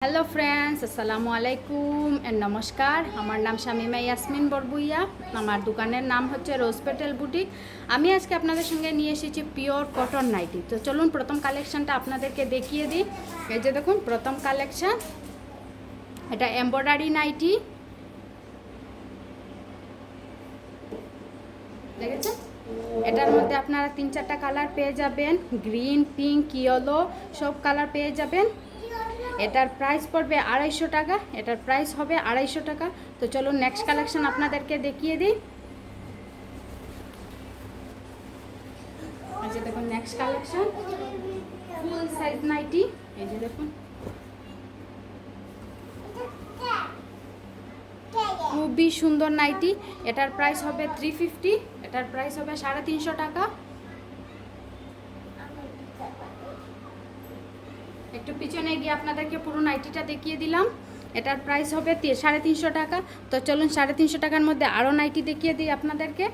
Hello friends, আসসালামু আলাইকুম and নমস্কার। আমার নাম শামিমা ইয়াসমিন বরবুইয়া। আমার দোকানের নাম হচ্ছে রোজ পেটেল বুটিক। আমি আজকে আপনাদের সঙ্গে নিয়ে এসেছি পিওর কটন নাইটি। তো চলুন প্রথম কালেকশানটা আপনাদেরকে দেখিয়ে দিই। এই যে দেখুন প্রথম কালেকশান, এটা এমব্রয়ডারি নাইটি, দেখেছেন? এটার মধ্যে আপনারা 3-4টা কালার পেয়ে যাবেন, গ্রিন, পিঙ্ক, ইয়েলো সব কালার পেয়ে যাবেন। এটার প্রাইস পড়বে 250 টাকা। এটার প্রাইস হবে 250 টাকা। তো চলুন নেক্সট কালেকশন আপনাদেরকে দেখিয়ে দিই। এই যে দেখুন next collection, full size nighty. এই যে দেখুন খুবই সুন্দর নাইটি। এটার প্রাইস হবে 350। এটার প্রাইস হবে 350 টাকা। একটু পিছনে গিয়ে আপনাদেরকে পুরো নাইটিটা দেখিয়ে দিলাম। এটার প্রাইস হবে 350 টাকা। তো চলুন 350 টাকার মধ্যে আরও নাইটি দেখিয়ে দিই আপনাদেরকে।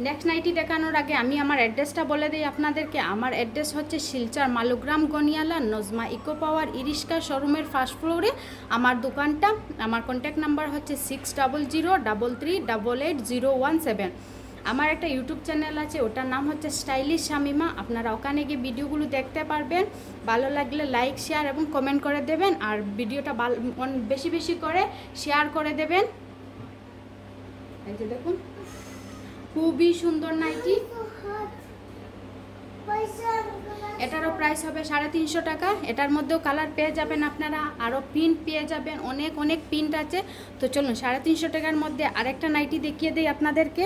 নেক্সট নাইটি দেখানোর আগে আমি আমার অ্যাড্রেসটা বলে দিই আপনাদেরকে। আমার অ্যাড্রেস হচ্ছে শিলচর মালুগ্রাম গনিয়ালা নজমা ইকো পাওয়ার ইরিশকা শোরুমের ফার্স্ট ফ্লোরে আমার দোকানটা। আমার কন্ট্যাক্ট নাম্বার হচ্ছে 6003388017। আমার একটা ইউটিউব চ্যানেল আছে, ওটার নাম হচ্ছে স্টাইলিশ শামিমা। আপনারা ওখানে গিয়ে ভিডিওগুলো দেখতে পারবেন। ভালো লাগলে লাইক, শেয়ার এবং কমেন্ট করে দেবেন, আর ভিডিওটা বেশি বেশি করে শেয়ার করে দেবেন। এই যে দেখুন খুবই সুন্দর নাইটি। এটারও প্রাইস হবে 350 টাকা। এটার মধ্যেও কালার পেয়ে যাবেন আপনারা, আরও প্রিন্ট পেয়ে যাবেন, অনেক অনেক প্রিন্ট আছে। তো চলুন 350 টাকার মধ্যে আরেকটা নাইটি দেখিয়ে দিই আপনাদেরকে।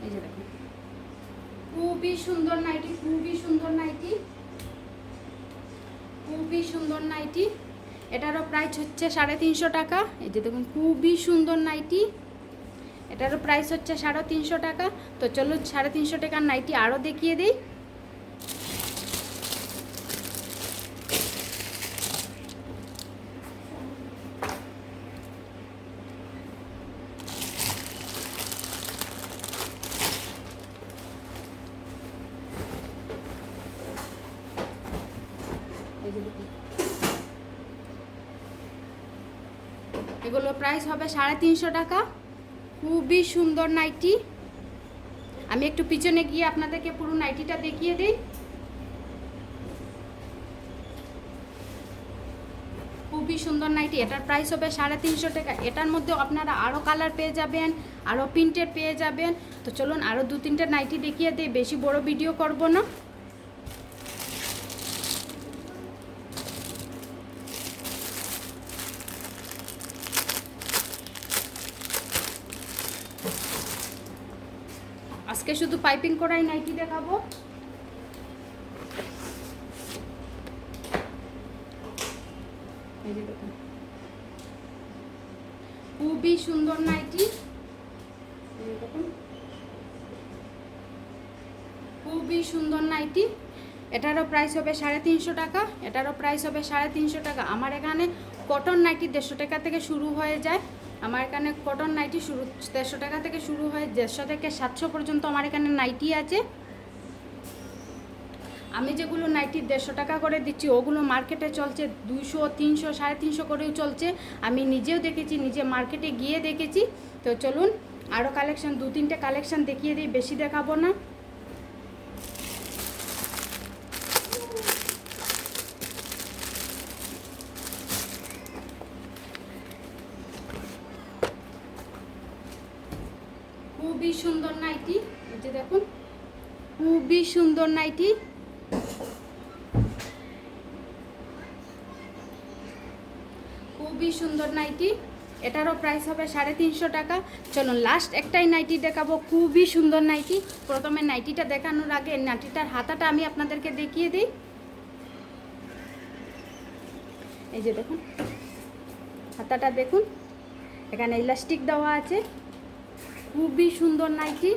এই যে দেখুন খুবই সুন্দর নাইটি, খুবই সুন্দর নাইটি, খুবই সুন্দর নাইটি। এটারও প্রাইস হচ্ছে 350 টাকা। এই যে দেখুন খুবই সুন্দর নাইটি। এটারও প্রাইস হচ্ছে 350 টাকা। তো চলুন 350 টাকার নাইটি আরও দেখিয়ে দিই। এগুলো প্রাইস হবে 350 টাকা। খুবই সুন্দর নাইটি। আমি একটু পিছনে গিয়ে আপনাদেরকে পুরো নাইটিটা দেখিয়ে দিই। খুবই সুন্দর নাইটি। এটার প্রাইস হবে 350 টাকা। এটার মধ্যেও আপনারা আরও কালার পেয়ে যাবেন, আরও প্রিন্টেড পেয়ে যাবেন। তো চলুন আরও 2-3টে নাইটি দেখিয়ে দিই, বেশি বড় ভিডিও করব না। আজকে শুধু পাইপিং করাই নাইটি দেখাবো। এই যে দেখুন খুবই সুন্দর নাইটি। খুবই সুন্দর নাইটি। এটারও প্রাইস হবে 350 টাকা। এটারও প্রাইস হবে 350 টাকা। আমার এখানে কটন নাইটি 150 টাকা থেকে শুরু হয়ে যায়। আমার এখানে কটন নাইটি 150 টাকা থেকে শুরু হয়, 150 থেকে 700 পর্যন্ত আমার এখানে নাইটি আছে। আমি যেগুলো নাইটি 150 টাকা করে দিচ্ছি, ওগুলো মার্কেটে চলছে 200, 300, 350 করেও চলছে। আমি নিজেও দেখেছি, নিজে মার্কেটে গিয়ে দেখেছি। তো চলুন আরও কালেকশান 2-3টে কালেকশান দেখিয়ে দিই, বেশি দেখাবো না। খুবই সুন্দর নাইটি। এই যে দেখুন খুবই সুন্দর নাইটি। খুবই সুন্দর নাইটি। এটারও প্রাইস হবে 350 টাকা। চলুন লাস্ট একটাই নাইটি দেখাবো, খুবই সুন্দর নাইটি। প্রথমে নাইটিটা দেখানোর আগে নাইটিটার হাতাটা আমি আপনাদেরকে দেখিয়ে দিই। এই যে দেখুন হাতাটা দেখুন, এখানে ইলাস্টিক দেওয়া আছে। খুবই সুন্দর নাইটি।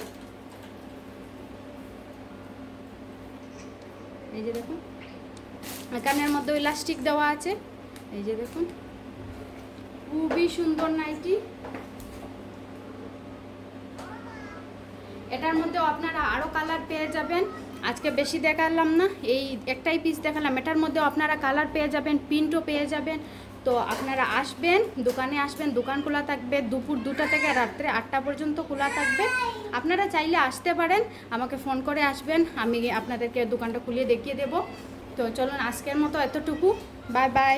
এই যে দেখুন এখানের মধ্যে ইলাস্টিক দেওয়া আছে। এই যে দেখুন খুবই সুন্দর নাইটি। এটার মধ্যেও আপনারা আরও কালার পেয়ে যাবেন, আজকে বেশি দেখালাম না, এই একটাই পিস দেখালাম। এটার মধ্যেও আপনারা কালার পেয়ে যাবেন, প্রিন্টও পেয়ে যাবেন। তো আপনারা আসবেন, দোকানে আসবেন, দোকান খোলা থাকবে দুপুর 2টা থেকে রাত্রে 8টা পর্যন্ত খোলা থাকবে। আপনারা চাইলে আসতে পারেন, আমাকে ফোন করে আসবেন, আমি আপনাদেরকে দোকানটা খুলিয়ে দেখিয়ে দেব। তো চলুন আজকের মতো এতটুকু, বাই বাই।